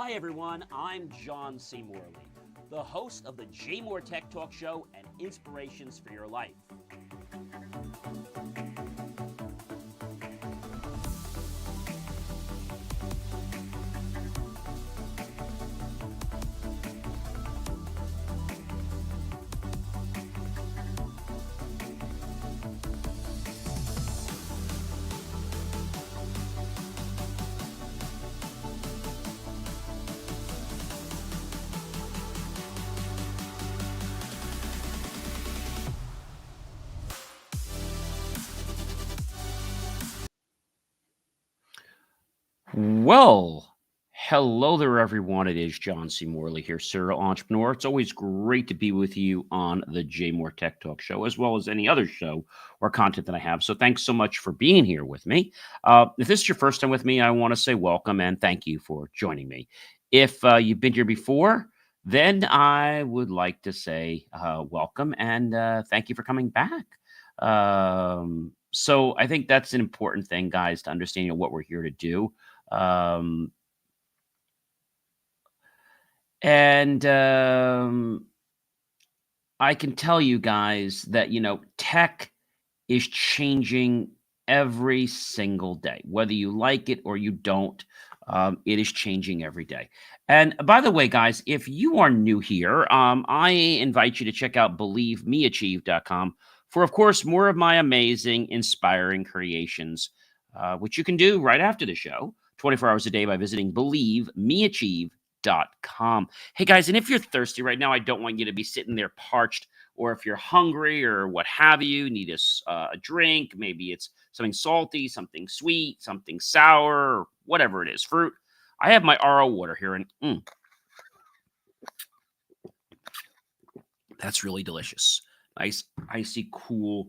Hi everyone, I'm John C. Morley, the host of the JMOR Tech Talk Show and Inspirations for Your Life. Well, hello there, everyone. It is John C. Morley here, serial entrepreneur. It's always great to be with you on the JMOR Tech Talk Show, as well as any other show or content that I have. So thanks so much for being here with me. If this is your first time with me, I want to say welcome and thank you for joining me. If you've been here before, then I would like to say welcome and thank you for coming back. So I think that's an important thing, guys, to understand what we're here to do. Um, and I can tell you guys that, tech is changing every single day, whether you like it or you don't. It is changing every day. And by the way, guys, if you are new here, I invite you to check out believemeachieve.com for, of course, more of my amazing, inspiring creations, which you can do right after the show, 24 hours a day by visiting believemeachieve.com. Hey, guys, and if you're thirsty right now, I don't want you to be sitting there parched, or if you're hungry or what have you, need a drink, maybe it's something salty, something sweet, something sour, or whatever it is, fruit. I have my RO water here, and that's really delicious. Nice, icy, cool,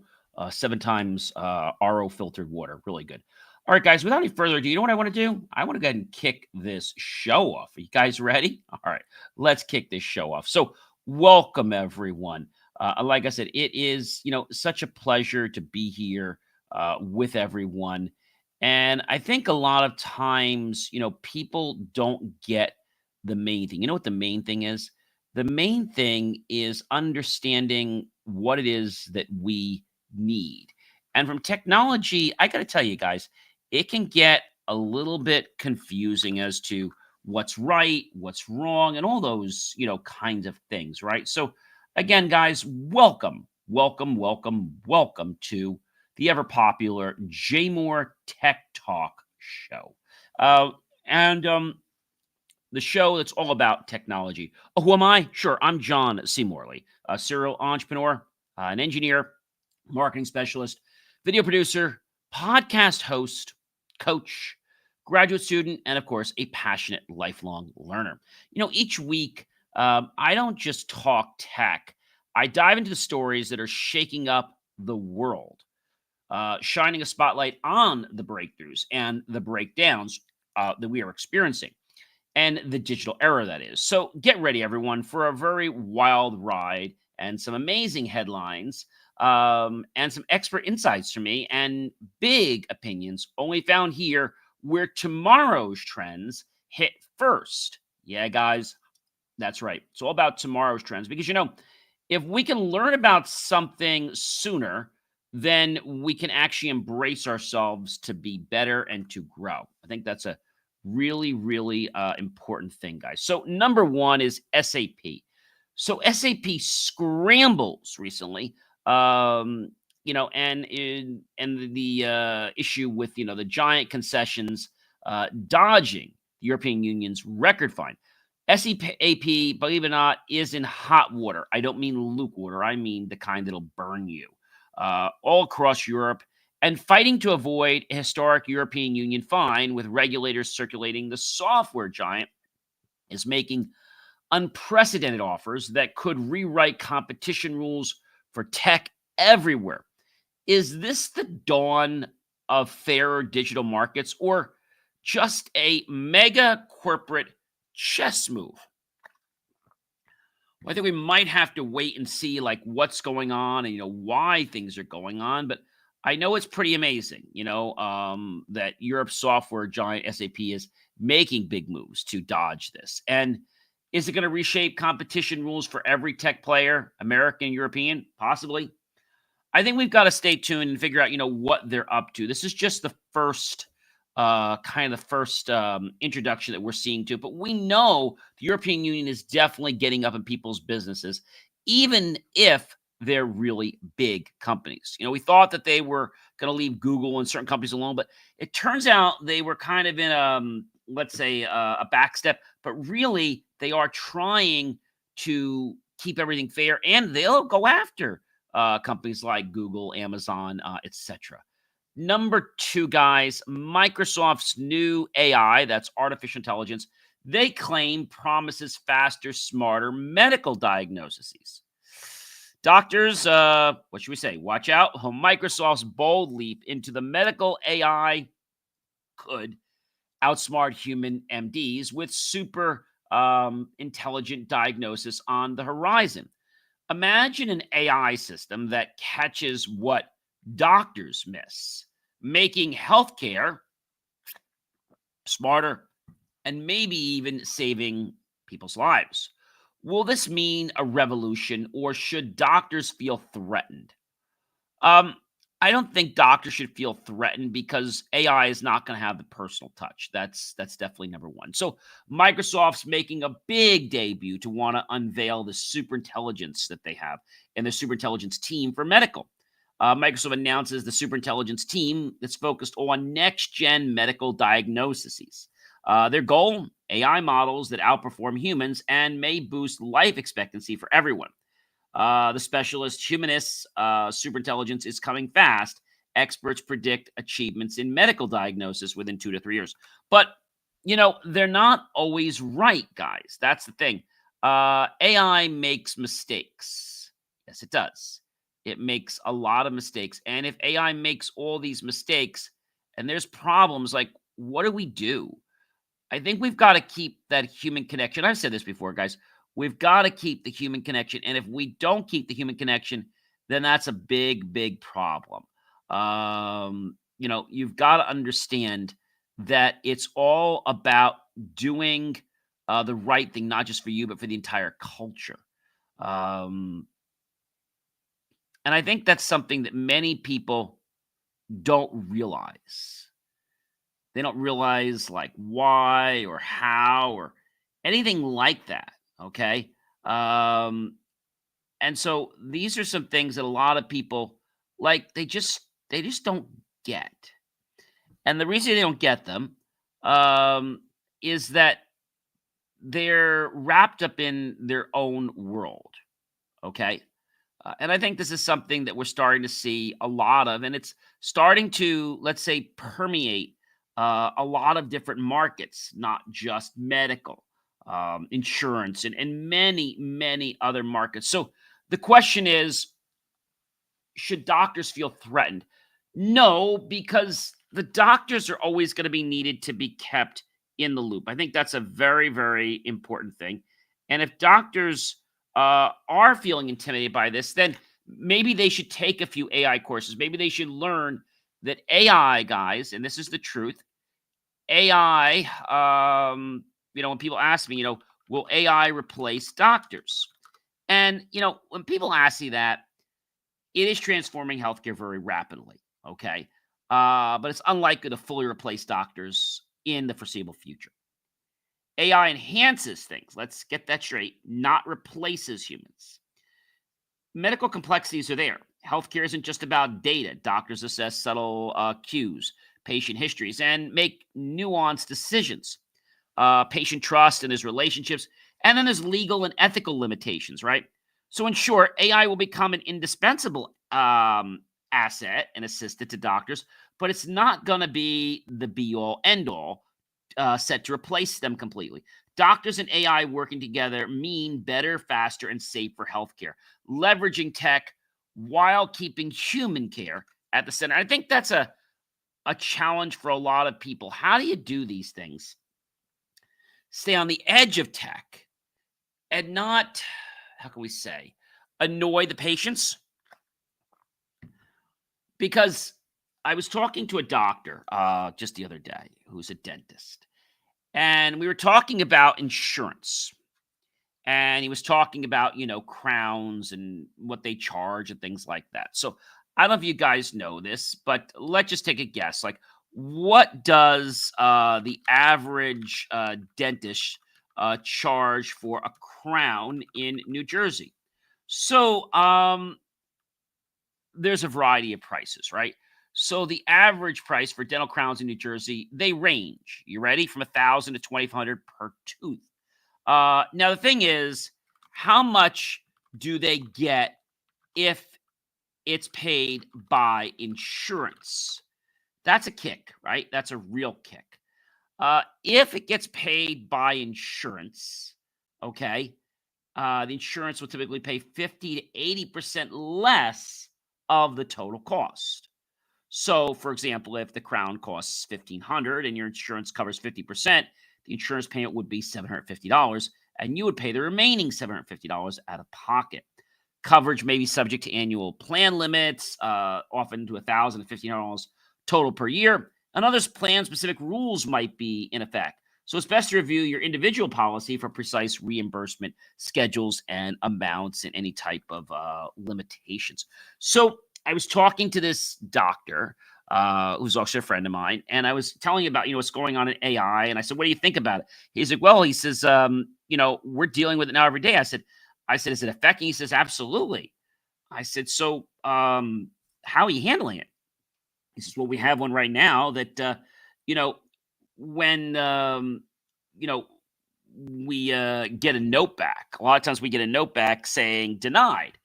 7 times RO filtered water. Really good. All right, guys, without any further ado, you know what I want to do? I want to go ahead and kick this show off. Are you guys ready? All right, let's kick this show off. So welcome, everyone. Like I said, it is, such a pleasure to be here with everyone. And I think a lot of times, people don't get the main thing. You know what the main thing is? The main thing is understanding what it is that we need. And from technology, I got to tell you guys, it can get a little bit confusing as to what's right, what's wrong, and all those, kinds of things, right? So, again, guys, welcome, welcome, welcome, welcome to the ever popular JMOR Tech Talk Show. And the show that's all about technology. Oh, who am I? Sure, I'm John C. Morley, a serial entrepreneur, an engineer, marketing specialist, video producer, podcast host, coach, graduate student, and of course, a passionate lifelong learner. Each week, I don't just talk tech, I dive into the stories that are shaking up the world, shining a spotlight on the breakthroughs and the breakdowns that we are experiencing and the digital era, that is. So get ready, everyone, for a very wild ride and some amazing headlines and some expert insights from me and big opinions only found here where tomorrow's trends hit first. Yeah, guys, that's right. It's all about tomorrow's trends because, if we can learn about something sooner, then we can actually embrace ourselves to be better and to grow. I think that's a really, really important thing, guys. So number one is SAP. So SAP scrambles recently, and the issue with the giant concessions dodging the European Union's record fine. SAP, believe it or not, is in hot water. I don't mean lukewater. I mean the kind that'll burn you. All across Europe, and fighting to avoid a historic European Union fine, with regulators circulating, the software giant is making unprecedented offers that could rewrite competition rules for tech everywhere. Is this the dawn of fairer digital markets, or just a mega corporate chess move? Well, I think we might have to wait and see what's going on and why things are going on. But I know it's pretty amazing, that Europe's software giant SAP is making big moves to dodge this. And is it going to reshape competition rules for every tech player, American, European? Possibly. I think we've got to stay tuned and figure out, what they're up to. This is just the first introduction that we're seeing to it. But we know the European Union is definitely getting up in people's businesses, even if they're really big companies. We thought that they were going to leave Google and certain companies alone, but it turns out they were kind of in let's say a backstep, but really they are trying to keep everything fair, and they'll go after companies like Google, Amazon, etc. Number 2, guys, Microsoft's new AI, that's artificial intelligence, they claim promises faster, smarter medical diagnoses. Doctors, what should we say? Watch out. Microsoft's bold leap into the medical AI could outsmart human MDs with super intelligent diagnosis on the horizon. Imagine an AI system that catches what doctors miss, making healthcare smarter and maybe even saving people's lives. Will this mean a revolution, or should doctors feel threatened? I don't think doctors should feel threatened because AI is not going to have the personal touch. That's definitely number one. So Microsoft's making a big debut to want to unveil the super intelligence that they have and the super intelligence team for medical. Microsoft announces the super intelligence team that's focused on next-gen medical diagnoses. Their goal, AI models that outperform humans and may boost life expectancy for everyone. The specialist humanists superintelligence is coming fast. Experts predict achievements in medical diagnosis within 2 to 3 years. But, they're not always right, guys. That's the thing. AI makes mistakes. Yes, it does. It makes a lot of mistakes. And if AI makes all these mistakes and there's problems, like, what do we do? I think we've got to keep that human connection. I've said this before, guys. We've got to keep the human connection. And if we don't keep the human connection, then that's a big, big problem. You've got to understand that it's all about doing the right thing, not just for you, but for the entire culture. And I think that's something that many people don't realize. They don't realize, like, why or how or anything like that, okay? And so these are some things that a lot of people, like, they just don't get. And the reason they don't get them is that they're wrapped up in their own world, okay? And I think this is something that we're starting to see a lot of, and it's starting to, let's say, permeate a lot of different markets, not just medical, insurance, and many, many other markets. So the question is, should doctors feel threatened? No, because the doctors are always going to be needed to be kept in the loop. I think that's a very, very important thing. And if doctors are feeling intimidated by this, then maybe they should take a few AI courses. Maybe they should learn that AI, guys, and this is the truth, AI, when people ask me, will AI replace doctors? And, when people ask me that, it is transforming healthcare very rapidly, okay? But it's unlikely to fully replace doctors in the foreseeable future. AI enhances things. Let's get that straight. Not replaces humans. Medical complexities are there. Healthcare isn't just about data. Doctors assess subtle cues, patient histories, and make nuanced decisions. Patient trust and his relationships. And then there's legal and ethical limitations, right? So in short, AI will become an indispensable asset and assistant to doctors, but it's not going to be the be-all, end-all set to replace them completely. Doctors and AI working together mean better, faster, and safer healthcare, leveraging tech while keeping human care at the center. I think that's a challenge for a lot of people. How do you do these things? Stay on the edge of tech and not, how can we say, annoy the patients? Because I was talking to a doctor just the other day who's a dentist, and we were talking about insurance. And he was talking about, crowns and what they charge and things like that. So I don't know if you guys know this, but let's just take a guess. Like, what does the average dentist charge for a crown in New Jersey? So there's a variety of prices, right? So the average price for dental crowns in New Jersey, they range. You ready? From 1,000 to 2,500 per tooth. Now the thing is, how much do they get if it's paid by insurance? That's a kick, right? That's a real kick. If it gets paid by insurance, okay, the insurance will typically pay 50 to 80% less of the total cost. So, for example, if the crown costs $1,500 and your insurance covers 50%, the insurance payment would be $750, and you would pay the remaining $750 out of pocket. Coverage may be subject to annual plan limits, often to $1,000 to $1,500 total per year, and others plan-specific rules might be in effect. So it's best to review your individual policy for precise reimbursement schedules and amounts and any type of limitations. So I was talking to this doctor who's also a friend of mine, and I was telling him about, what's going on in AI, and I said, what do you think about it? He's like, well, he says, we're dealing with it now every day. I said, is it affecting? He says, absolutely. I said, so how are you handling it? He says, well, we have one right now that, when, we get a note back, a lot of times we get a note back saying denied.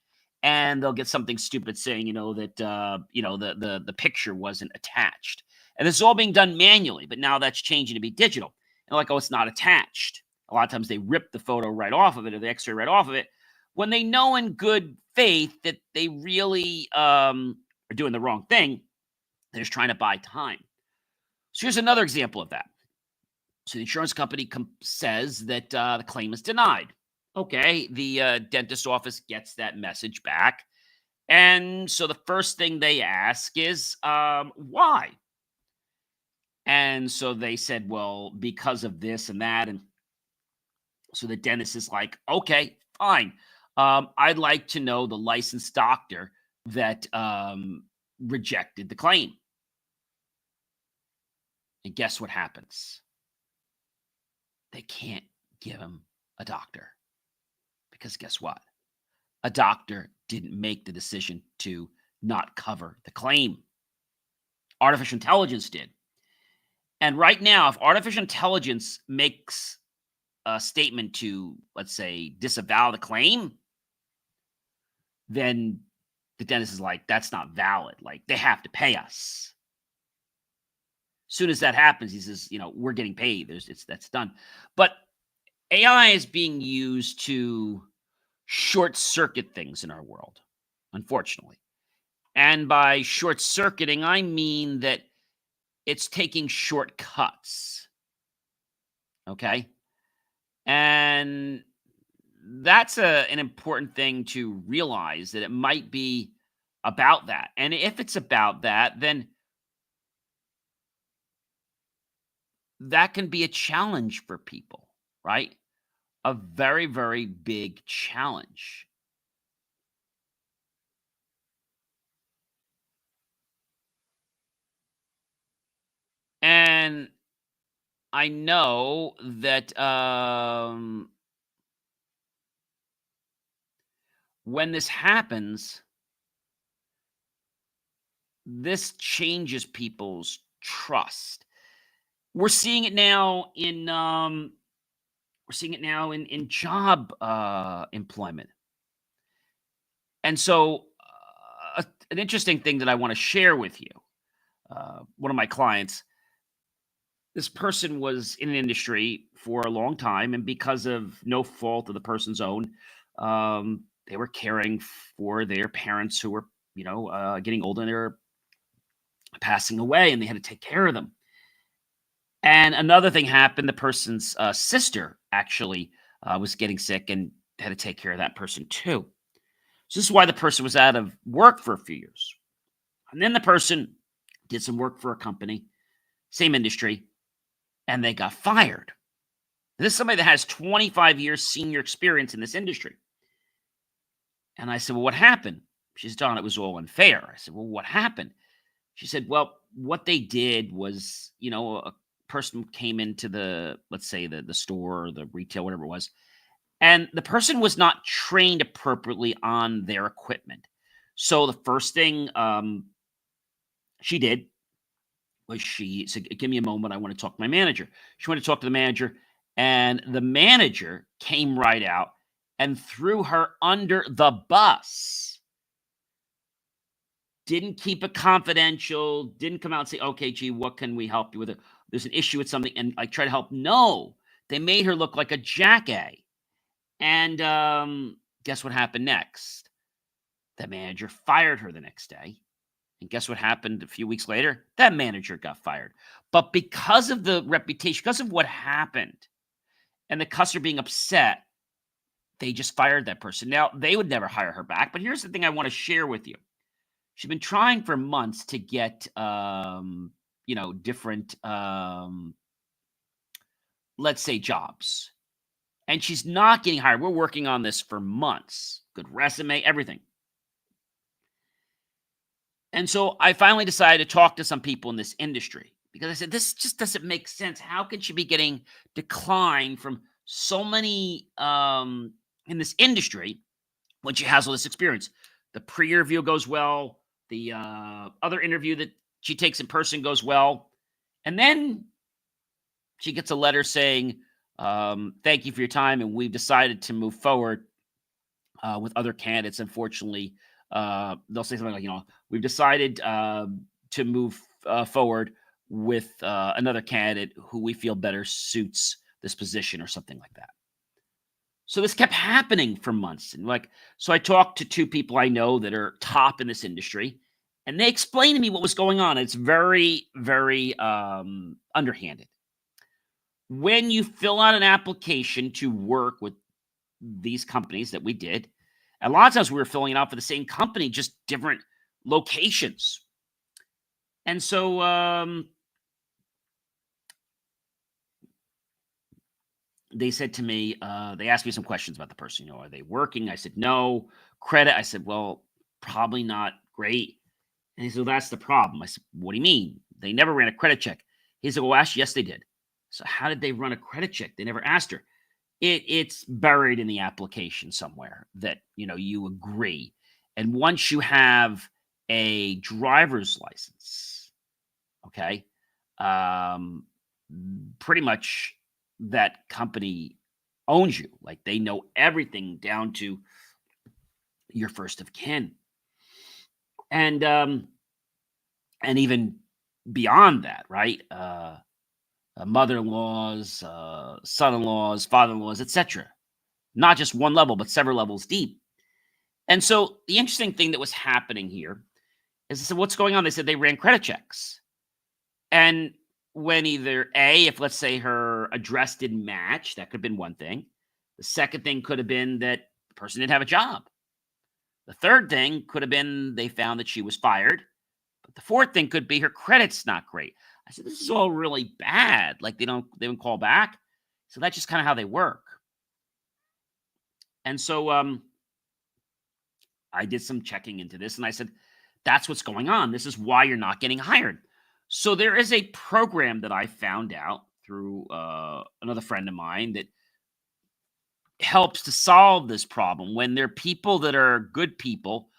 And they'll get something stupid saying, that the picture wasn't attached, and this is all being done manually. But now that's changing to be digital. And like, oh, it's not attached. A lot of times they rip the photo right off of it, or the X-ray right off of it, when they know in good faith that they really are doing the wrong thing. They're just trying to buy time. So here's another example of that. So the insurance company says that the claim is denied. Okay, the dentist office gets that message back. And so the first thing they ask is, why? And so they said, well, because of this and that. And so the dentist is like, okay, fine. I'd like to know the licensed doctor that rejected the claim. And guess what happens? They can't give him a doctor. Because guess what? A doctor didn't make the decision to not cover the claim. Artificial intelligence did. And right now, if artificial intelligence makes a statement to, let's say, disavow the claim, then the dentist is like, that's not valid. Like, they have to pay us. As soon as that happens, he says, we're getting paid. That's done. But AI is being used to short circuit things in our world, unfortunately. And by short circuiting, I mean that it's taking shortcuts. Okay? And that's an important thing to realize, that it might be about that. And if it's about that, then that can be a challenge for people, right? A very, very big challenge. And I know that when this happens, this changes people's trust. We're seeing it now in job employment. And so an interesting thing that I want to share with you, one of my clients, this person was in an industry for a long time, and because of no fault of the person's own, they were caring for their parents who were, getting older, and they were passing away, and they had to take care of them. And another thing happened. The person's sister actually was getting sick and had to take care of that person too. So this is why the person was out of work for a few years. And then the person did some work for a company, same industry, and they got fired. This is somebody that has 25 years senior experience in this industry. And I said, well, what happened? She said, Don, it was all unfair. I said, well, what happened? She said, well, what they did was, a person came into the, let's say the store or the retail, whatever it was, and the person was not trained appropriately on their equipment. So the first thing she did was she said, give me a moment. I want to talk to my manager. She went to talk to the manager, and the manager came right out and threw her under the bus. Didn't keep it confidential, didn't come out and say, okay, gee, what can we help you with? There's an issue with something, and try to help. No, they made her look like a jackass. And guess what happened next? The manager fired her the next day. And guess what happened a few weeks later? That manager got fired. But because of the reputation, because of what happened, and the customer being upset, they just fired that person. Now, they would never hire her back. But here's the thing I want to share with you. She's been trying for months to get, different, let's say, jobs. And she's not getting hired. We're working on this for months. Good resume, everything. And so I finally decided to talk to some people in this industry because I said, this just doesn't make sense. How can she be getting declined from so many in this industry when she has all this experience? The pre-interview goes well. The other interview that she takes in person goes well. And then she gets a letter saying, thank you for your time, and we've decided to move forward with other candidates. Unfortunately, they'll say something like, we've decided to move forward with another candidate who we feel better suits this position, or something like that. So this kept happening for months. And so I talked to two people I know that are top in this industry, and they explained to me what was going on. It's very, very underhanded. When you fill out an application to work with these companies that we did, a lot of times we were filling it out for the same company, just different locations. And so they said to me, they asked me some questions about the person. Are they working? I said, no. Credit? I said, well, probably not great. And he said, well, that's the problem. I said, what do you mean? They never ran a credit check. He said, well, actually, yes, they did. So how did they run a credit check? They never asked her. It's buried in the application somewhere that, you agree. And once you have a driver's license, okay, pretty much that company owns you. Like, they know everything down to your first of kin. And even beyond that, right? Mother-in-laws, son-in-laws, father-in-laws, etc. Not just one level, but several levels deep. And so the interesting thing that was happening here is, I said, what's going on? They said they ran credit checks. And when either if let's say her address didn't match, that could have been one thing. The second thing could have been that the person didn't have a job. The third thing could have been they found that she was fired. But the fourth thing could be her credit's not great. I said, this is all really bad. Like, they don't call back. So that's just kind of how they work. And so I did some checking into this, and I said, that's what's going on. This is why you're not getting hired. So there is a program that I found out through another friend of mine that helps to solve this problem. When there are people that are good people,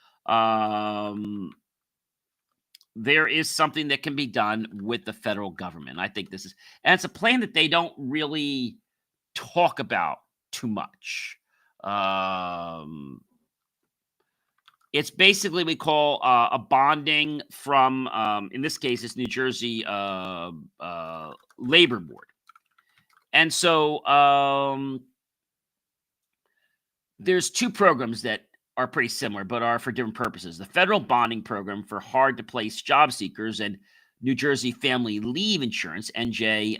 there is something that can be done with the federal government. I think and it's a plan that they don't really talk about too much. It's basically, we call a bonding from, in this case, it's New Jersey Labor Board. And so there's two programs that are pretty similar, but are for different purposes. The federal bonding program for hard-to-place job seekers, and New Jersey Family Leave Insurance, NJFLI,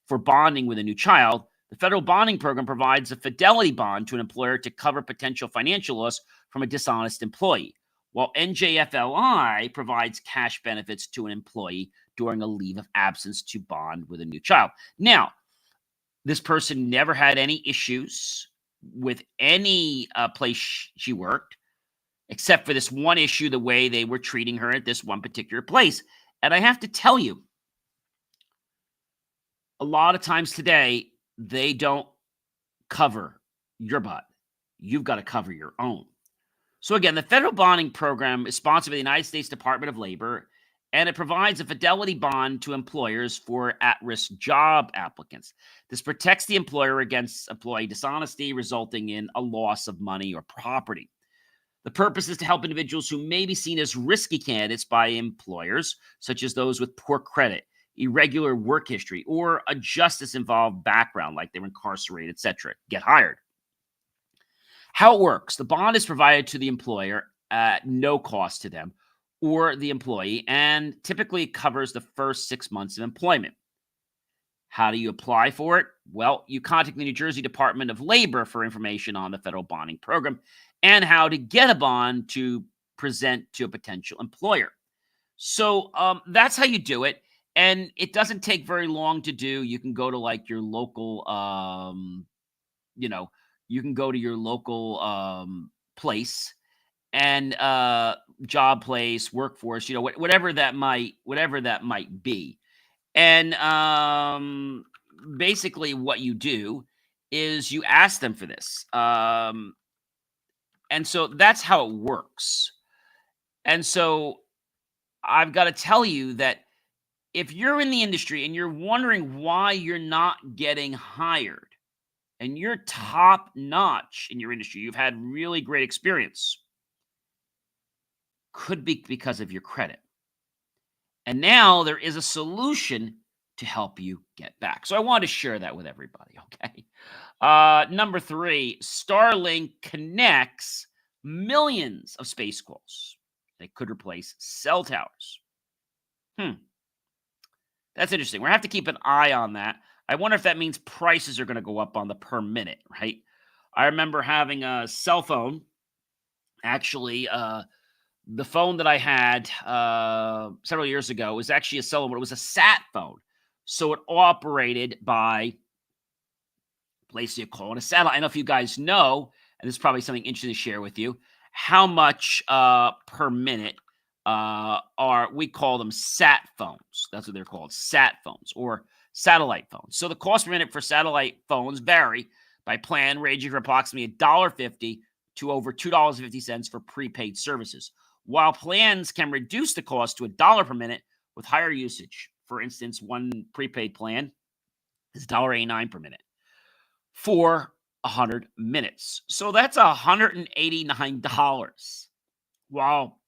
for bonding with a new child. The federal bonding program provides a fidelity bond to an employer to cover potential financial loss from a dishonest employee. while NJFLI provides cash benefits to an employee during a leave of absence to bond with a new child. Now, this person never had any issues with any place she worked, except for this one issue, the way they were treating her at this one particular place. And I have to tell you, a lot of times today, they don't cover your butt. You've got to cover your own. So again, the federal bonding program is sponsored by the United States Department of Labor, and it provides a fidelity bond to employers for at-risk job applicants. This protects the employer against employee dishonesty, resulting in a loss of money or property. The purpose is to help individuals who may be seen as risky candidates by employers, such as those with poor credit, irregular work history, or a justice-involved background, like they were incarcerated, etc., get hired. How it works: the bond is provided to the employer at no cost to them or the employee, and typically covers the first 6 months of employment. How do you apply for it? Well, you contact the New Jersey Department of Labor for information on the federal bonding program and how to get a bond to present to a potential employer. So that's how you do it. And it doesn't take very long to do. You can go to like your local, you can go to your local place and job place, workforce, whatever that might be. And basically what you do is you ask them for this. And so that's how it works. And so I've got to tell you that if you're in the industry and you're wondering why you're not getting hired and you're top notch in your industry, you've had really great experience, could be because of your credit. And now there is a solution to help you get back. So I wanted to share that with everybody, okay? Number 3, Starlink connects millions of space calls. They could replace cell towers. That's interesting. We're going to have to keep an eye on that. I wonder if that means prices are going to go up on the per minute, right? I remember having a cell phone. Actually, the phone that I had several years ago was actually a cell phone, but it was a sat phone. So it operated by placing a call on a satellite. I don't know if you guys know, and this is probably something interesting to share with you, how much per minute we call them sat phones. That's what they're called, sat phones or satellite phones. So the cost per minute for satellite phones vary by plan, ranging from approximately $1.50 to over $2.50 for prepaid services, while plans can reduce the cost to $1 per minute with higher usage. For instance, one prepaid plan is $1.89 per minute for 100 minutes. So that's $189, while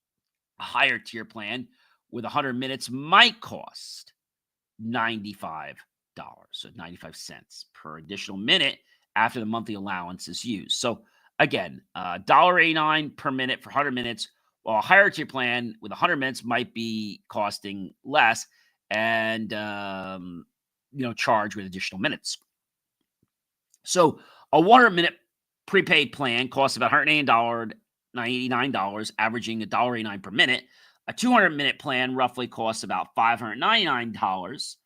a higher tier plan with 100 minutes might cost $95, so 95 cents per additional minute after the monthly allowance is used. So again, $1.89 per minute for 100 minutes, while a higher tier plan with 100 minutes might be costing less and, charged with additional minutes. So a 100-minute prepaid plan costs about $189, averaging $1.89 per minute. A 200-minute plan roughly costs about $599,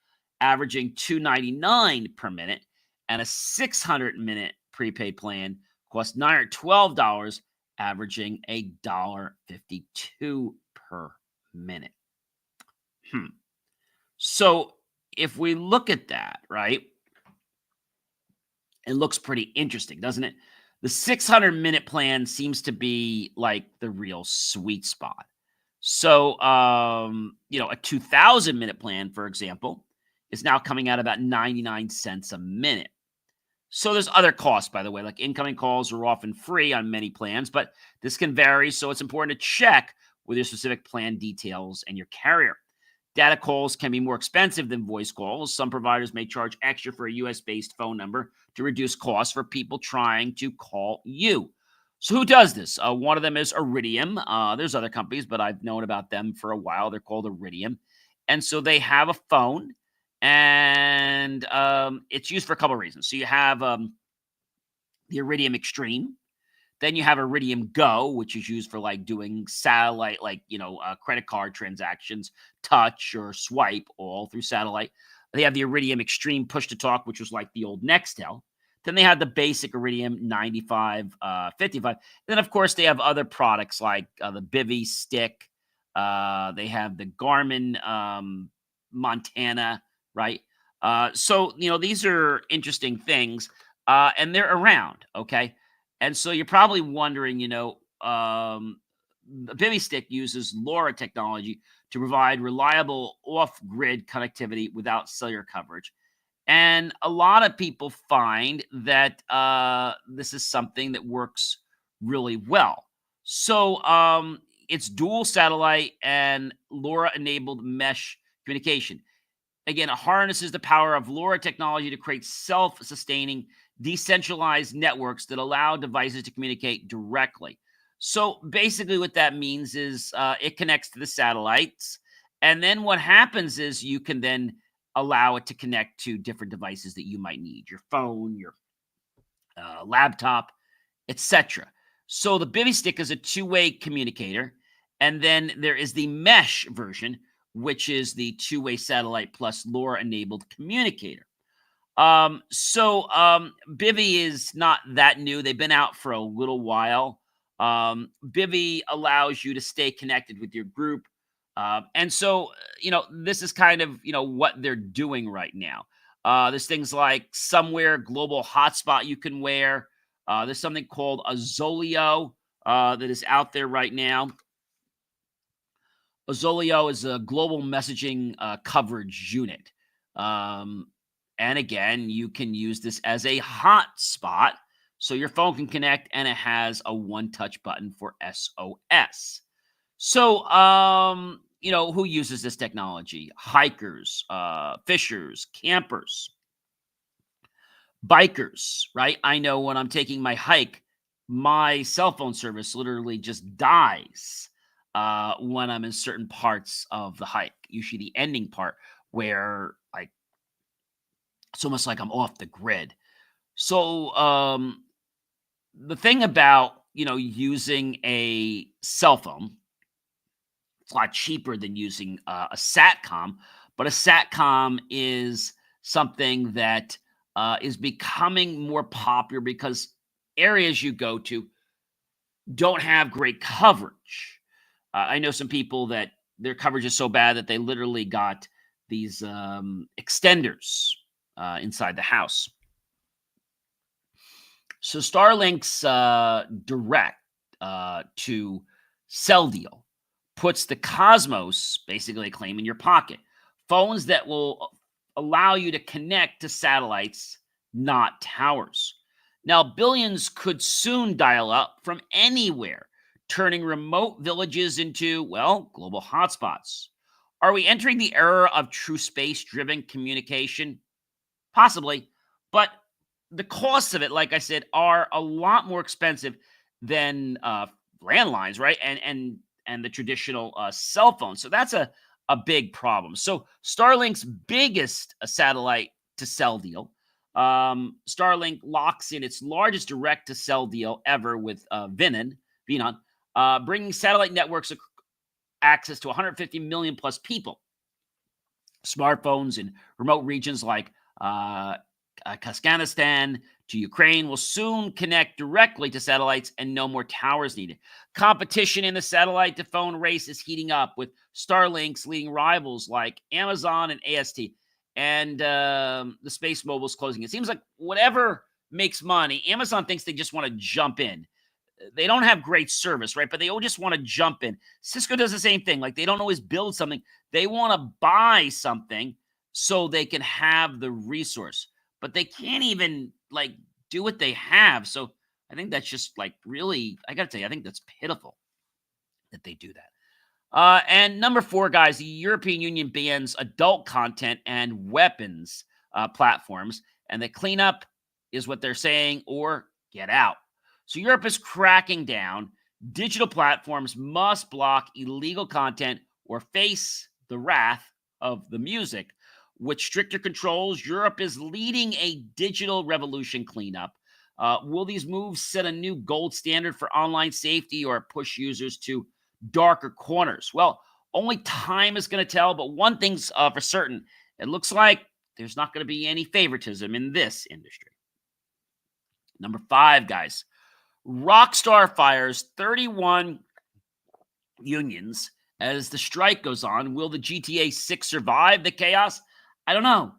averaging $299 per minute. And a 600-minute prepaid plan costs $912, averaging $1.52 per minute. So if we look at that, right, it looks pretty interesting, doesn't it? The 600-minute plan seems to be like the real sweet spot. So, a 2,000-minute plan, for example, is now coming out about 99 cents a minute. So there's other costs, by the way, like incoming calls are often free on many plans, but this can vary. So it's important to check with your specific plan details and your carrier. Data calls can be more expensive than voice calls. Some providers may charge extra for a US-based phone number to reduce costs for people trying to call you. So who does this? One of them is Iridium. There's other companies, but I've known about them for a while. They're called Iridium. And so they have a phone, and it's used for a couple of reasons. So you have the Iridium Extreme. Then you have Iridium Go, which is used for like doing satellite, like, credit card transactions, touch or swipe all through satellite. They have the Iridium Extreme Push to Talk, which was like the old Nextel. Then they had the basic Iridium 95, 55. Then, of course, they have other products like the Bivy Stick. They have the Garmin Montana, right? So, these are interesting things, and they're around, okay? And so you're probably wondering, the Bivy Stick uses LoRa technology to provide reliable off-grid connectivity without cellular coverage. And a lot of people find that this is something that works really well. So it's dual satellite and LoRa-enabled mesh communication. Again, it harnesses the power of LoRa technology to create self-sustaining, decentralized networks that allow devices to communicate directly. So basically what that means is it connects to the satellites. And then what happens is you can then allow it to connect to different devices that you might need, your phone, your laptop, etc. So the Bivy Stick is a two-way communicator. And then there is the mesh version, which is the two-way satellite plus LoRa-enabled communicator. Bivy is not that new. They've been out for a little while. Bivy allows you to stay connected with your group. This is kind of, what they're doing right now. There's things like Somewhere Global Hotspot you can wear. There's something called a Zolio that is out there right now. A Zolio is a global messaging coverage unit. And again, you can use this as a hotspot. So your phone can connect, and it has a one-touch button for SOS. So, who uses this technology? Hikers, fishers, campers, bikers, right? I know when I'm taking my hike, my cell phone service literally just dies when I'm in certain parts of the hike, usually the ending part where it's almost like I'm off the grid. So, the thing about, using a cell phone, it's a lot cheaper than using a SATCOM, but a SATCOM is something that is becoming more popular because areas you go to don't have great coverage. I know some people that their coverage is so bad that they literally got these extenders inside the house. So Starlink's direct to cell deal puts the Cosmos, basically a claim in your pocket. Phones that will allow you to connect to satellites, not towers. Now, billions could soon dial up from anywhere, turning remote villages into, global hotspots. Are we entering the era of true space-driven communication? Possibly, but the costs of it, like I said, are a lot more expensive than landlines, right? And the traditional cell phone. So that's a big problem. So Starlink's biggest satellite to cell deal, Starlink locks in its largest direct to cell deal ever with Vinon, bringing satellite networks access to 150 million plus people. Smartphones in remote regions like Kazakhstan to Ukraine will soon connect directly to satellites and no more towers needed. Competition in the satellite to phone race is heating up with Starlink's leading rivals like Amazon and AST, and the space mobiles closing. It seems like whatever makes money, Amazon thinks they just want to jump in. They don't have great service, right? But they all just want to jump in. Cisco does the same thing. Like, they don't always build something. They want to buy something so they can have the resource, but they can't even do what they have. So I think that's just really, I got to tell you, I think that's pitiful that they do that. And number 4, guys, the European Union bans adult content and weapons platforms, and the cleanup is what they're saying, or get out. So Europe is cracking down. Digital platforms must block illegal content or face the wrath of the music. With stricter controls, Europe is leading a digital revolution cleanup. Will these moves set a new gold standard for online safety or push users to darker corners? Well, only time is going to tell, but one thing's for certain. It looks like there's not going to be any favoritism in this industry. Number 5, guys. Rockstar fires 31 unions as the strike goes on. Will the GTA 6 survive the chaos? I don't know.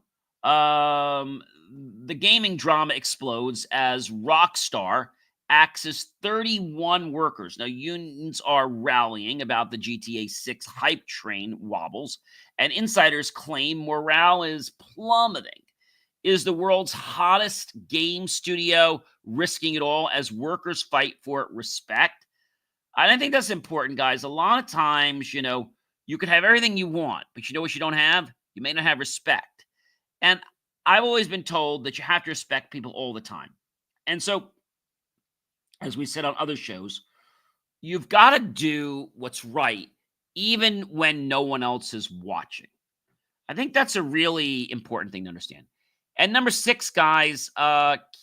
The gaming drama explodes as Rockstar axes 31 workers. Now, unions are rallying about the GTA 6 hype train wobbles, and insiders claim morale is plummeting. Is the world's hottest game studio risking it all as workers fight for respect? I think that's important, guys. A lot of times, you could have everything you want, but you know what you don't have? You may not have respect. And I've always been told that you have to respect people all the time. And so, as we said on other shows, you've got to do what's right, even when no one else is watching. I think that's a really important thing to understand. And number 6, guys,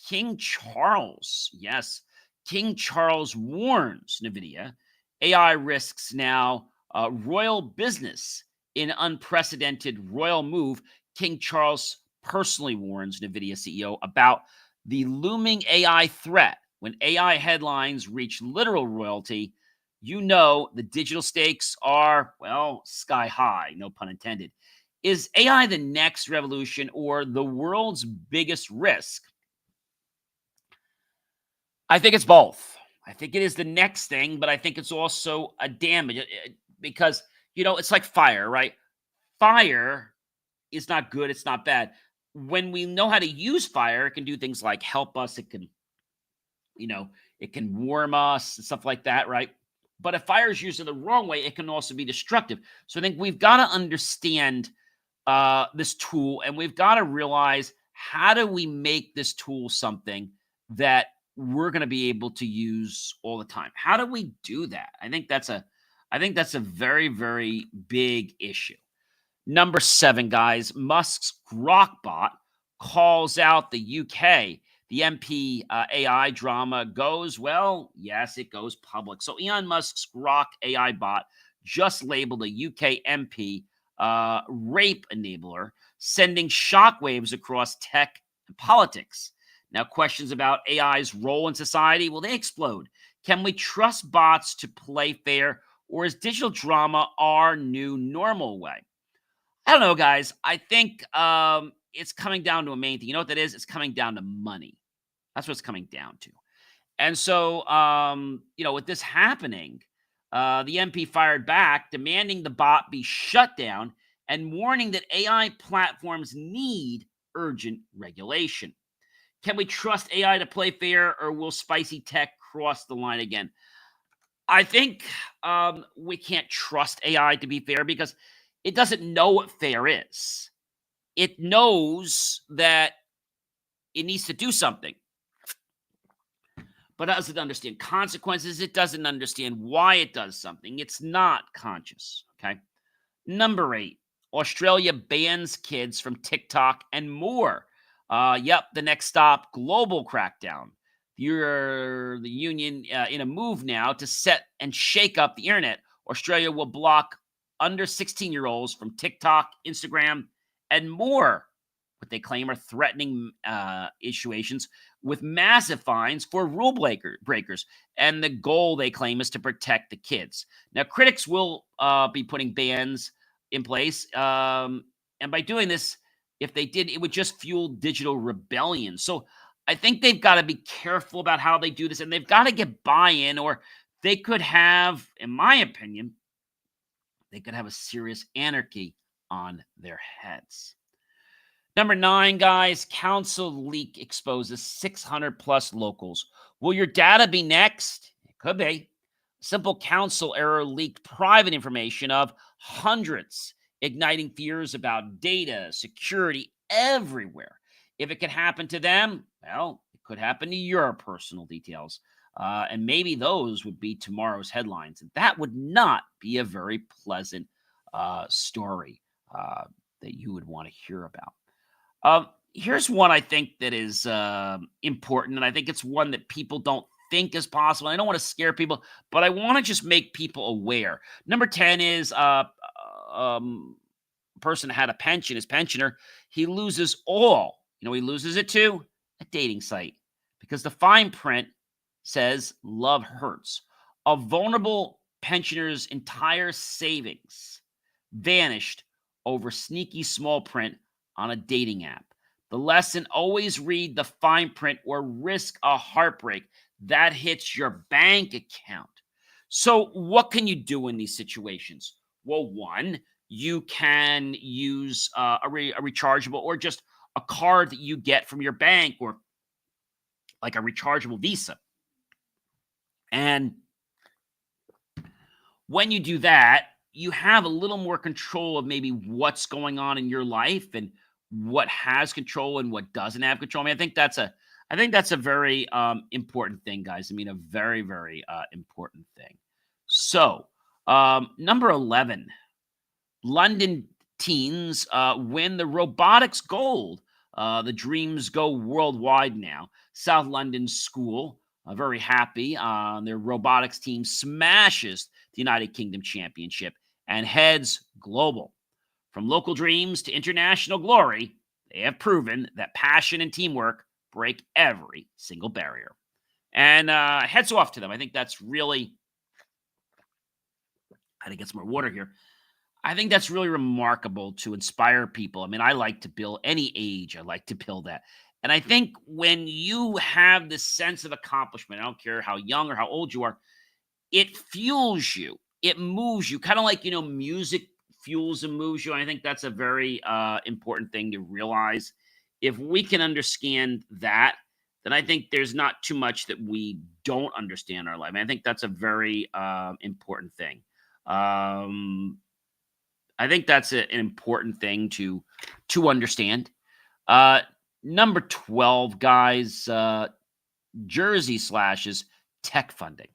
King Charles. Yes, King Charles warns Nvidia AI risks now royal business in unprecedented royal move. King Charles personally warns Nvidia CEO about the looming AI threat. When AI headlines reach literal royalty, the digital stakes are, well, sky high, no pun intended. Is AI the next revolution or the world's biggest risk? I think it's both. I think it is the next thing, but I think it's also a damage because, it's like fire, right? Fire is not good. It's not bad. When we know how to use fire, it can do things like help us. It can, it can warm us and stuff like that, right? But if fire is used in the wrong way, it can also be destructive. So I think we've got to understand this tool, and we've got to realize, how do we make this tool something that we're going to be able to use all the time? How do we do that? I think that's a very, very big issue. Number 7, guys, Musk's Grokbot calls out the UK. The MP AI drama goes, well, yes, it goes public. So Elon Musk's Grok AI bot just labeled a UK MP rape enabler, sending shockwaves across tech and politics. Now, questions about AI's role in society, well, they explode. Can we trust bots to play fair, or is digital drama our new normal way? I don't know, guys. I think it's coming down to a main thing. You know what that is? It's coming down to money. That's what it's coming down to. And so, with this happening, the MP fired back, demanding the bot be shut down and warning that AI platforms need urgent regulation. Can we trust AI to play fair, or will spicy tech cross the line again? I think we can't trust AI to be fair because it doesn't know what fair is. It knows that it needs to do something, but doesn't understand consequences. It doesn't understand why it does something. It's not conscious, okay? Number 8, Australia bans kids from TikTok and more. The next stop, global crackdown. The union in a move now to set and shake up the internet. Australia will block under 16-year-olds from TikTok, Instagram, and more, what they claim are threatening issuations with massive fines for rule breakers. And the goal, they claim, is to protect the kids. Now, critics will be putting bans in place. And by doing this, if they did, it would just fuel digital rebellion. So I think they've got to be careful about how they do this, and they've got to get buy-in, or they could have, in my opinion, they could have a serious anarchy on their heads. Number 9, guys, council leak exposes 600 plus locals. Will your data be next? It could be. Simple council error leaked private information of hundreds, igniting fears about data security everywhere. If it could happen to them, well, it could happen to your personal details. And maybe those would be tomorrow's headlines. And that would not be a very pleasant story that you would want to hear about. Here's one I think that is important, and I think it's one that people don't think is possible. I don't want to scare people, but I want to just make people aware. Number 10 is um, person had a pension, his pensioner, he loses all. He loses it to a dating site because the fine print says love hurts. A vulnerable pensioner's entire savings vanished over sneaky small print on a dating app. The lesson: always read the fine print or risk a heartbreak that hits your bank account. So, what can you do in these situations? Well, one, you can use a rechargeable or just a card that you get from your bank, or like a rechargeable Visa. And when you do that, you have a little more control of maybe what's going on in your life and what has control and what doesn't have control. I think that's a very important thing, guys. A very, very important thing. So, number 11, London teens win the robotics gold. The dreams go worldwide now. South London School, very happy. Their robotics team smashes the United Kingdom Championship and heads global. From local dreams to international glory, they have proven that passion and teamwork break every single barrier. And heads off to them. I think that's really, I had to get some more water here. I think that's really remarkable to inspire people. I like to build any age. I like to build that. And I think when you have this sense of accomplishment, I don't care how young or how old you are, it fuels you. It moves you, kind of like, music fuels and moves you. And I think that's a very important thing to realize. If we can understand that, then I think there's not too much that we don't understand in our life. I think that's a very important thing. I think that's an important thing to understand. Number 12, guys, Jersey slashes tech funding.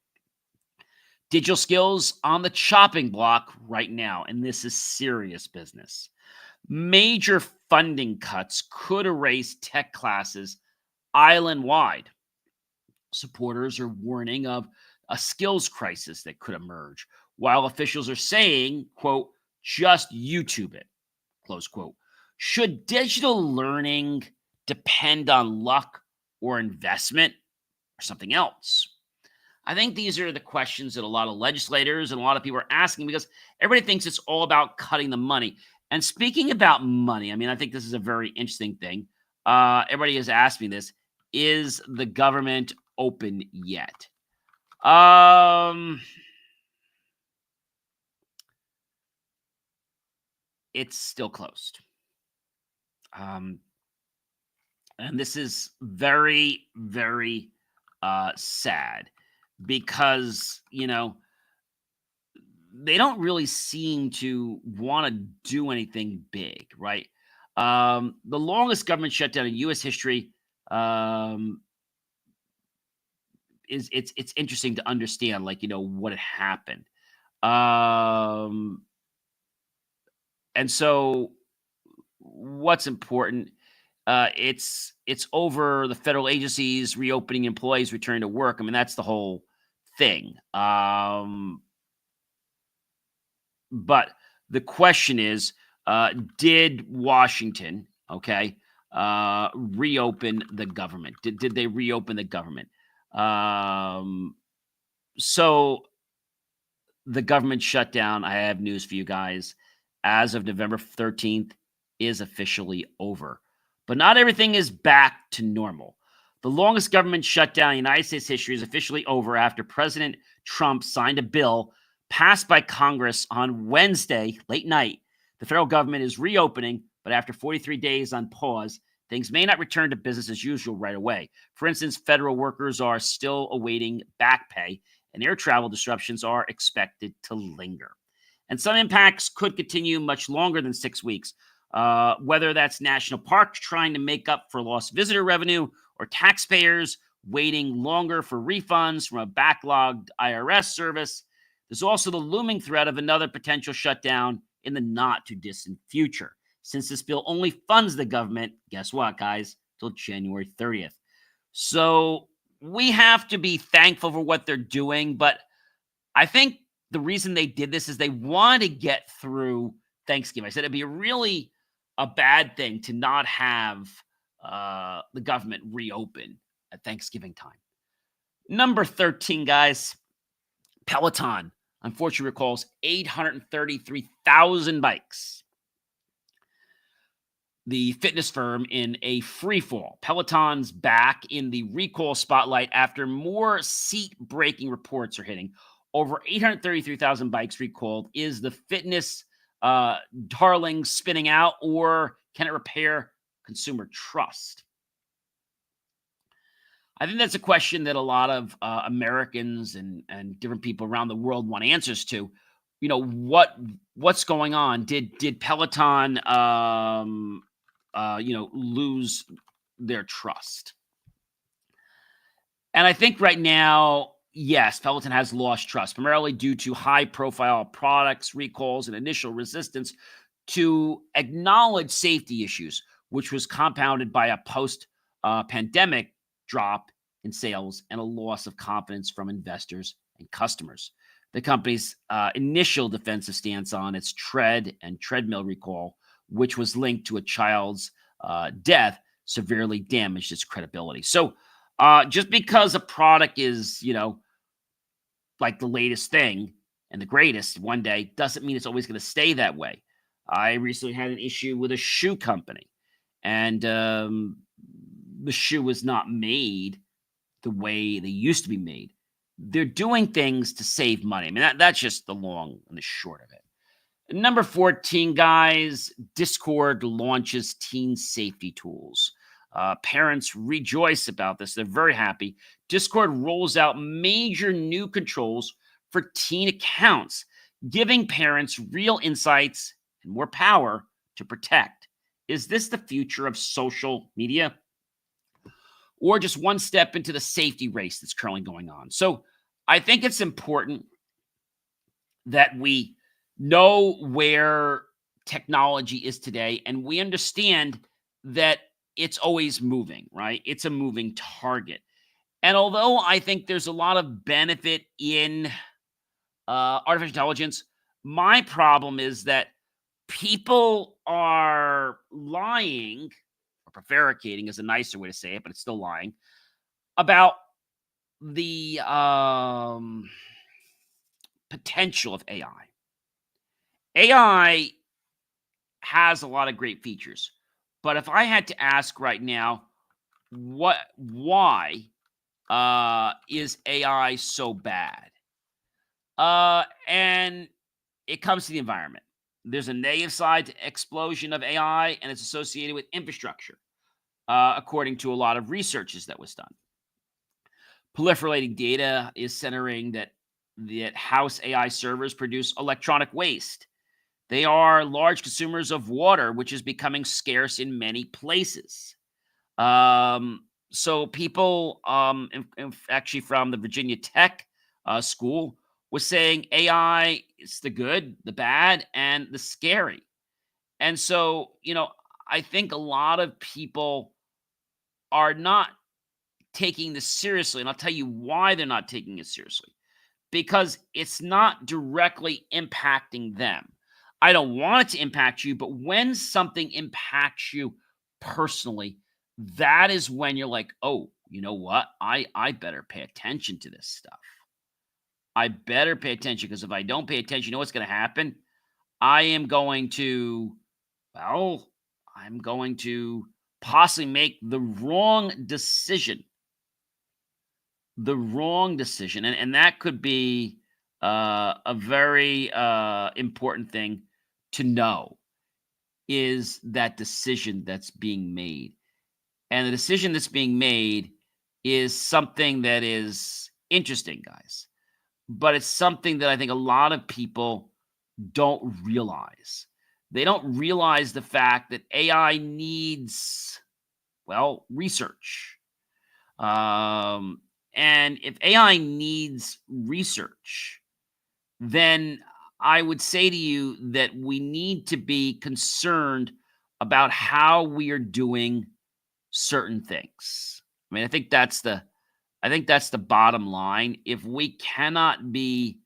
Digital skills on the chopping block right now, and this is serious business. Major funding cuts could erase tech classes island-wide. Supporters are warning of a skills crisis that could emerge, while officials are saying, quote, just YouTube it, close quote. Should digital learning depend on luck or investment or something else? I think these are the questions that a lot of legislators and a lot of people are asking, because everybody thinks it's all about cutting the money. And speaking about money, I think this is a very interesting thing. Everybody has asked me this. Is the government open yet? It's still closed. And this is very, very sad, because, they don't really seem to want to do anything big, right? The longest government shutdown in U.S. history is it's interesting to understand, what had happened. And so what's important, it's over the federal agencies reopening, employees returning to work. That's the whole thing. But the question is, did Washington, reopen the government? Did they reopen the government? So the government shutdown, I have news for you guys, as of November 13th, is officially over. But not everything is back to normal. The longest government shutdown in United States history is officially over after President Trump signed a bill passed by Congress on Wednesday, late night. The federal government is reopening, but after 43 days on pause, things may not return to business as usual right away. For instance, federal workers are still awaiting back pay, and air travel disruptions are expected to linger. And some impacts could continue much longer than 6 weeks, whether that's national parks trying to make up for lost visitor revenue, or taxpayers waiting longer for refunds from a backlogged IRS service. There's also the looming threat of another potential shutdown in the not-too-distant future. since this bill only funds the government, guess what, guys, till January 30th. So we have to be thankful for what they're doing, but I think the reason they did this is they want to get through Thanksgiving. I said it'd be really a bad thing to not have the government reopen at Thanksgiving time. Number 13, guys, Peloton unfortunately recalls 833,000 bikes. The fitness firm in a free fall. Peloton's back in the recall spotlight after more seat-breaking reports are hitting. Over 833,000 bikes recalled. Is the fitness darling spinning out, or can it repair consumer trust? I think that's a question that a lot of Americans and different people around the world want answers to. You know, what's going on? Did Peloton lose their trust? And I think right now, yes, Peloton has lost trust, primarily due to high-profile products, recalls, and initial resistance to acknowledge safety issues, which was compounded by a post-pandemic drop in sales and a loss of confidence from investors and customers. The company's initial defensive stance on its tread and treadmill recall, which was linked to a child's death, severely damaged its credibility. So just because a product is, like the latest thing and the greatest one day doesn't mean it's always going to stay that way. I recently had an issue with a shoe company, and the shoe was not made the way they used to be made. They're doing things to save money. I mean, that's just the long and the short of it. Number 14, guys, Discord launches teen safety tools. Parents rejoice about this. They're very happy. Discord rolls out major new controls for teen accounts, giving parents real insights and more power to protect. Is this the future of social media, or just one step into the safety race that's currently going on? So I think it's important that we know where technology is today, and we understand that it's always moving, right? It's a moving target. And although I think there's a lot of benefit in artificial intelligence, my problem is that people are lying, or prevaricating is a nicer way to say it, but it's still lying, about the potential of AI. AI has a lot of great features, but if I had to ask right now, why is AI so bad? And it comes to the environment. There's a negative side to explosion of AI, and it's associated with infrastructure, according to a lot of researches that was done. Proliferating data is centering that house AI servers produce electronic waste. They are large consumers of water, which is becoming scarce in many places. So people, actually from the Virginia Tech school, was saying AI is the good, the bad, and the scary. And so, I think a lot of people are not taking this seriously. And I'll tell you why they're not taking it seriously. Because it's not directly impacting them. I don't want it to impact you, but when something impacts you personally, that is when you're like, oh, you know what? I better pay attention to this stuff. I better pay attention, because if I don't pay attention, you know what's going to happen? I'm going to possibly make the wrong decision. And that could be a very important thing to know, is that decision that's being made. And the decision that's being made is something that is interesting, guys. But it's something that I think a lot of people don't realize. They don't realize the fact that AI needs, research. And if AI needs research, then I would say to you that we need to be concerned about how we are doing certain things. I mean, I think that's the bottom line. If we cannot be,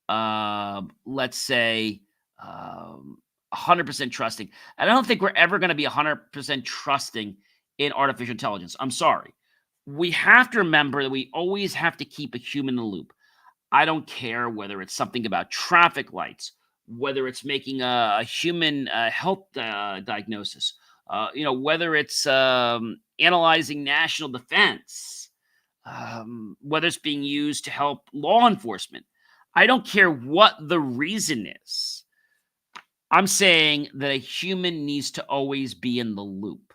let's say, 100% trusting, I don't think we're ever going to be 100% trusting in artificial intelligence. I'm sorry. We have to remember that we always have to keep a human in the loop. I don't care whether it's something about traffic lights, whether it's making a human health diagnosis, whether it's analyzing national defense, whether it's being used to help law enforcement. I don't care what the reason is. I'm saying that a human needs to always be in the loop.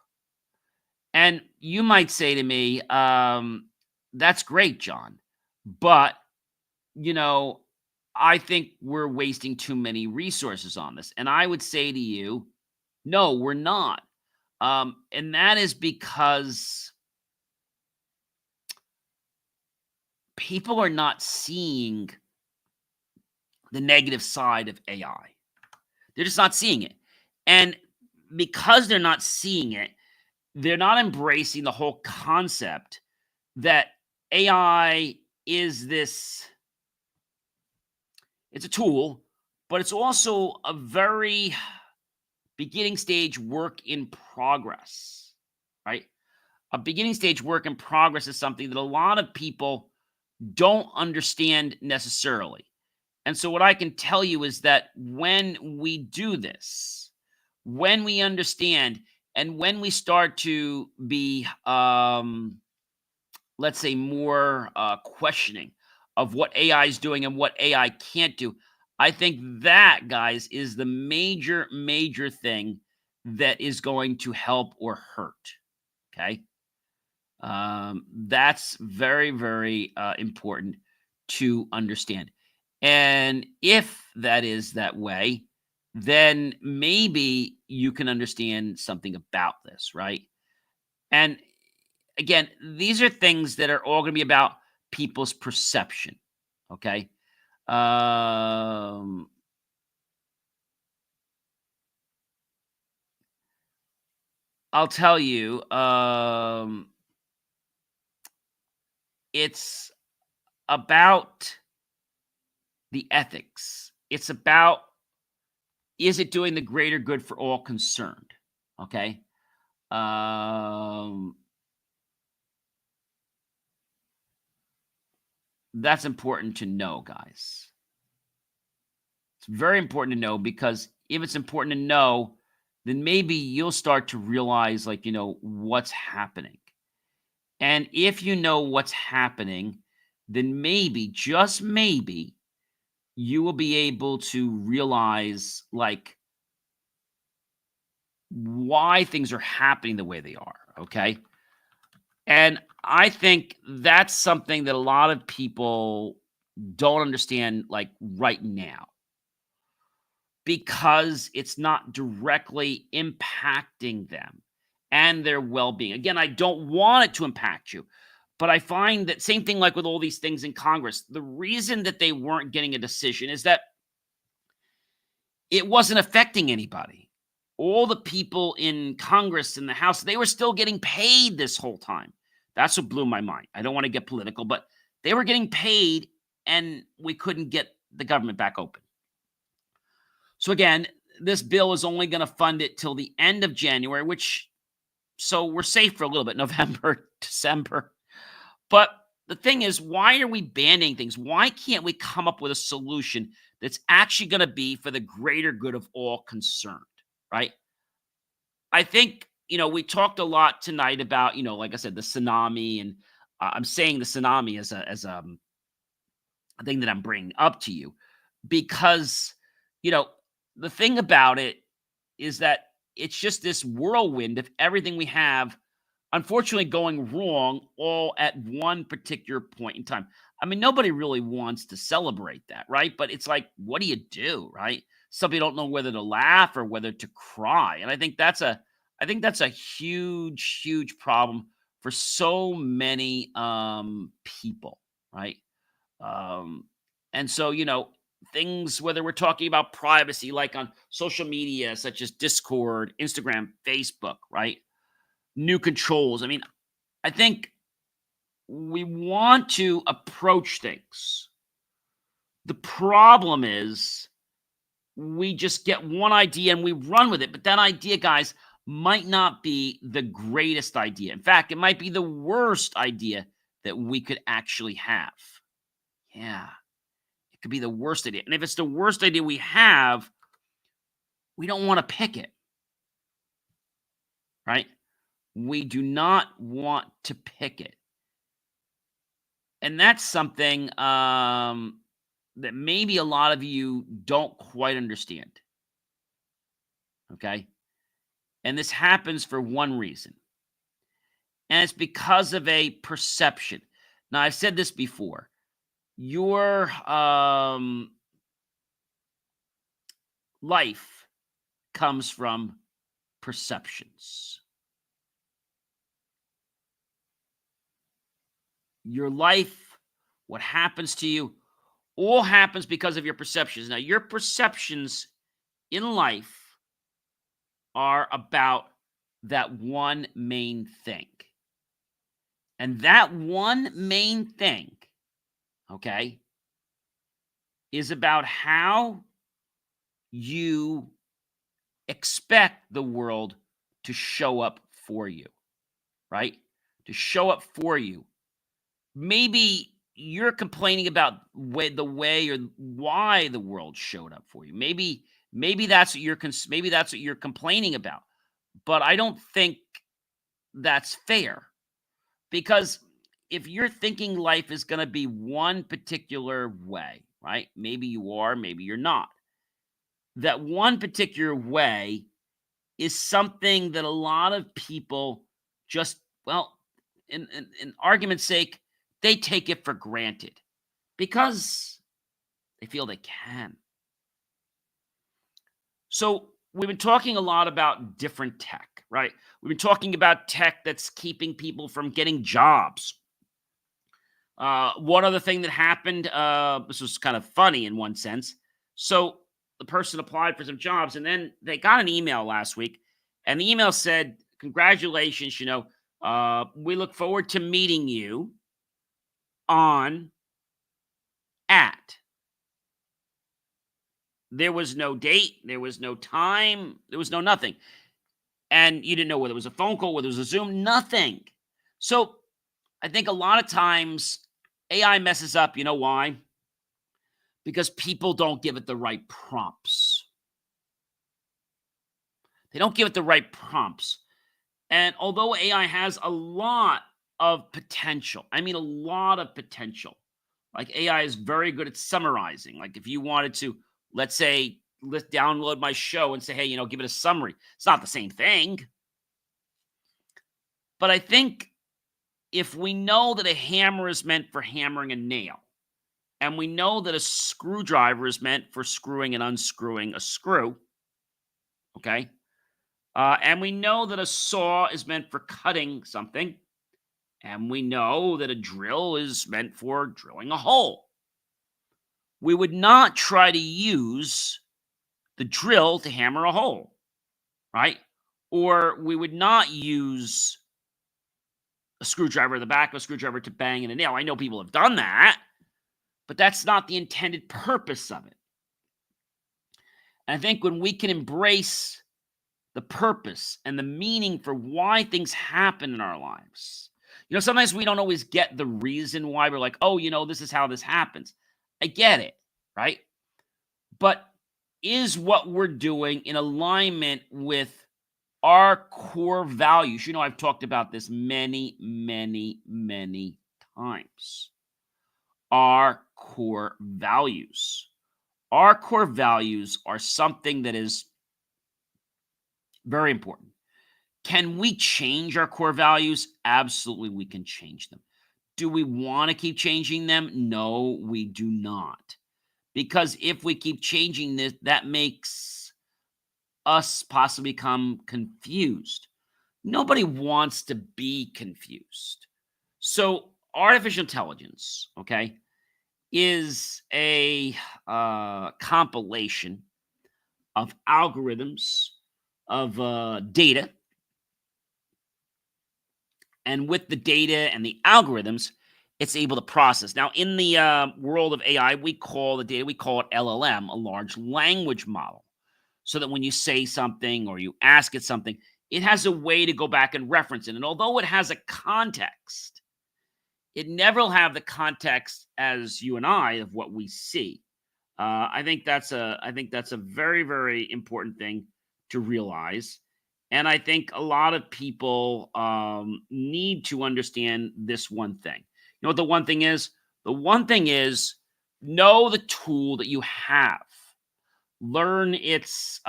And you might say to me, that's great, John, but I think we're wasting too many resources on this. And I would say to you, no, we're not. And that is because people are not seeing the negative side of AI. They're just not seeing it. And because they're not seeing it, they're not embracing the whole concept that AI is this. It's a tool, but it's also a very beginning stage work in progress, right? A beginning stage work in progress is something that a lot of people don't understand necessarily. And so what I can tell you is that when we do this, when we understand, and when we start to be, let's say, more questioning of what AI is doing and what AI can't do, I think that, guys, is the major, major thing that is going to help or hurt. Okay. That's very, very important to understand. And if that is that way, then maybe you can understand something about this, right? And again, these are things that are all going to be about people's perception. Okay. I'll tell you, it's about the ethics. It's about, is it doing the greater good for all concerned? Okay. That's important to know, guys. It's very important to know, because if it's important to know, then maybe you'll start to realize, like, what's happening. And if you know what's happening, then maybe, just maybe, you will be able to realize, like, why things are happening the way they are. Okay. And I think that's something that a lot of people don't understand, like, right now, because it's not directly impacting them and their well-being. Again, I don't want it to impact you, but I find that same thing, like with all these things in Congress, the reason that they weren't getting a decision is that it wasn't affecting anybody. All the people in Congress and the House, they were still getting paid this whole time. That's what blew my mind. I don't want to get political, but they were getting paid and we couldn't get the government back open. So again, this bill is only going to fund it till the end of January, so we're safe for a little bit, November, December. But the thing is, why are we banning things? Why can't we come up with a solution that's actually going to be for the greater good of all concerned, right? I think, we talked a lot tonight about, like I said, the tsunami, and I'm saying the tsunami as a thing that I'm bringing up to you, because, the thing about it is that it's just this whirlwind of everything we have, unfortunately, going wrong all at one particular point in time. I mean, nobody really wants to celebrate that, right? But it's like, what do you do, right? Some people don't know whether to laugh or whether to cry. And I think that's a huge, huge problem for so many people, right? And so, things, whether we're talking about privacy, like on social media, such as Discord, Instagram, Facebook, right? New controls. I mean, I think we want to approach things. The problem is we just get one idea and we run with it. But that idea, guys, might not be the greatest idea. In fact, it might be the worst idea that we could actually have. Yeah, it could be the worst idea. And if it's the worst idea we have, we don't want to pick it, right? We do not want to pick it. And that's something that maybe a lot of you don't quite understand. Okay? And this happens for one reason. And it's because of a perception. Now, I've said this before. Your life comes from perceptions. Your life, what happens to you, all happens because of your perceptions. Now, your perceptions in life are about that one main thing. And that one main thing, okay, is about how you expect the world to show up for you, right? To show up for you. Maybe you're complaining about the way or why the world showed up for you. Maybe that's what you're complaining about. But I don't think that's fair, because if you're thinking life is going to be one particular way, right? Maybe you are, maybe you're not. That one particular way is something that a lot of people just, well, in argument's sake, they take it for granted because they feel they can. So we've been talking a lot about different tech, right? We've been talking about tech that's keeping people from getting jobs. One other thing that happened, this was kind of funny in one sense. So the person applied for some jobs, and then they got an email last week, and the email said, "Congratulations, we look forward to meeting you on at." There was no date, there was no time, there was no nothing. And you didn't know whether it was a phone call, whether it was a Zoom, nothing. So I think a lot of times AI messes up. You know why? Because people don't give it the right prompts. They don't give it the right prompts. And although AI has a lot of potential, I mean a lot of potential, like AI is very good at summarizing. Like if you wanted to, let's download my show and say, hey, give it a summary. It's not the same thing. But I think if we know that a hammer is meant for hammering a nail, and we know that a screwdriver is meant for screwing and unscrewing a screw, okay? And we know that a saw is meant for cutting something, and we know that a drill is meant for drilling a hole. We would not try to use the drill to hammer a hole, right? Or we would not use a screwdriver, the back of a screwdriver, to bang in a nail. I know people have done that, but that's not the intended purpose of it. And I think when we can embrace the purpose and the meaning for why things happen in our lives, sometimes we don't always get the reason why. We're like, oh, this is how this happens. I get it, right? But is what we're doing in alignment with our core values? I've talked about this many, many, many times. Our core values. Our core values are something that is very important. Can we change our core values? Absolutely, we can change them. Do we want to keep changing them? No, we do not. Because if we keep changing this, that makes us possibly become confused. Nobody wants to be confused. So artificial intelligence, okay, is a compilation of algorithms, of data. And with the data and the algorithms, it's able to process. Now, in the world of AI, we call the data, we call it LLM, a large language model. So that when you say something or you ask it something, it has a way to go back and reference it. And although it has a context, it never will have the context as you and I of what we see. I think that's a very, very important thing to realize. And I think a lot of people need to understand this one thing. You know what the one thing is? The one thing is know the tool that you have. Learn its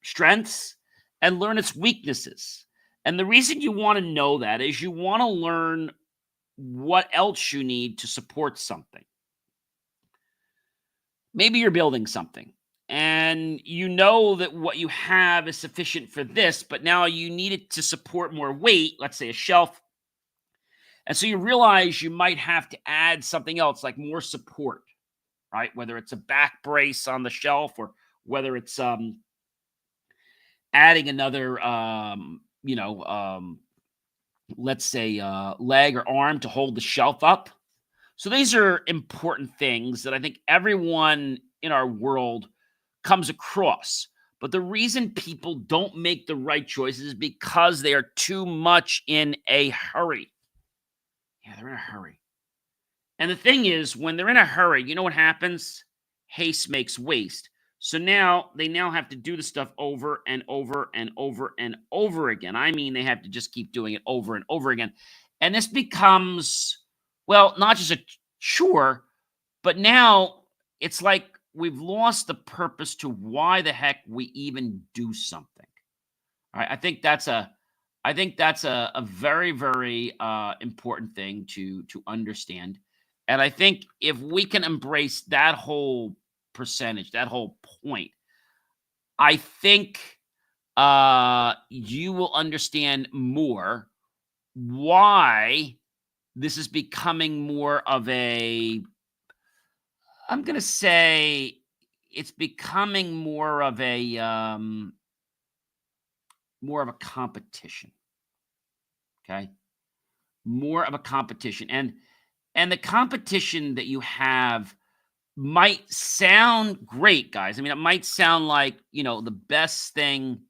strengths and learn its weaknesses. And the reason you want to know that is you want to learn what else you need to support something. Maybe you're building something and you know that what you have is sufficient for this, but now you need it to support more weight, let's say a shelf. And so you realize you might have to add something else like more support, right? Whether it's a back brace on the shelf or whether it's adding another, let's say leg or arm to hold the shelf up. So these are important things that I think everyone in our world comes across. But the reason people don't make the right choices is because they are too much in a hurry. Yeah, they're in a hurry. And the thing is, when they're in a hurry, you know what happens? Haste makes waste. So now they have to do the stuff over and over and over and over again. I mean, they have to just keep doing it over and over again. And this becomes, well, not just a chore, but now it's like we've lost the purpose to why the heck we even do something. All right, I think that's a very, very important thing to understand. And I think if we can embrace that whole percentage, that whole point, I think you will understand more why this is becoming more of a, I'm going to say it's becoming more of a competition. Okay? More of a competition. And the competition that you have might sound great, guys. I mean, it might sound like, the best thing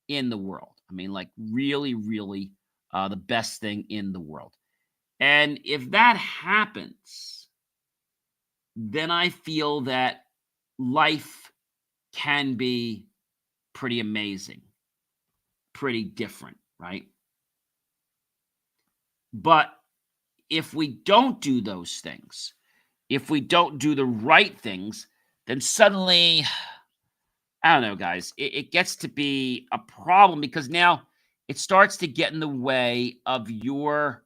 in the world. I mean, like really, really the best thing in the world. And if that happens, then I feel that life can be pretty amazing, pretty different, right? But if we don't do those things, if we don't do the right things, then suddenly, I don't know, guys, it gets to be a problem because now it starts to get in the way of your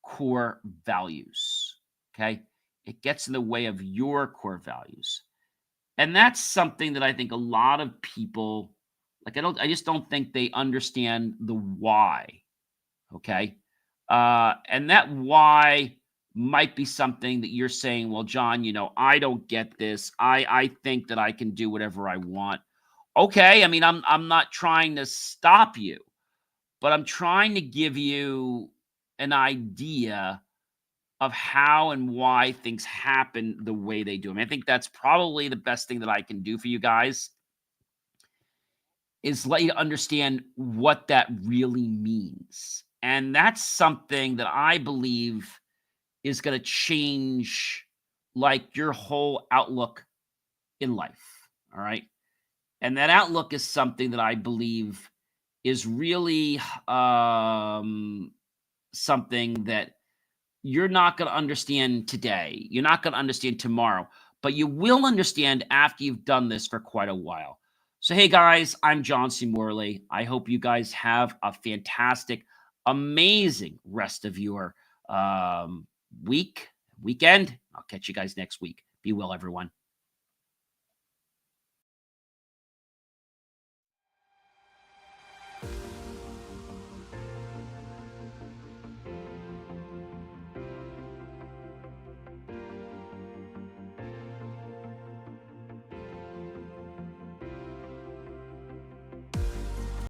core values, okay? It gets in the way of your core values. And that's something that I think a lot of people, I just don't think they understand the why, okay? And that why might be something that you're saying, well, John, I don't get this. I think that I can do whatever I want. Okay, I mean, I'm not trying to stop you, but I'm trying to give you an idea of how and why things happen the way they do. I mean, I think that's probably the best thing that I can do for you guys is let you understand what that really means. And that's something that I believe is going to change like your whole outlook in life. All right. And that outlook is something that I believe is really something that you're not going to understand today. You're not going to understand tomorrow, but you will understand after you've done this for quite a while. So, hey, guys, I'm John C. Morley. I hope you guys have a fantastic, amazing rest of your weekend. I'll catch you guys next week. Be well, everyone.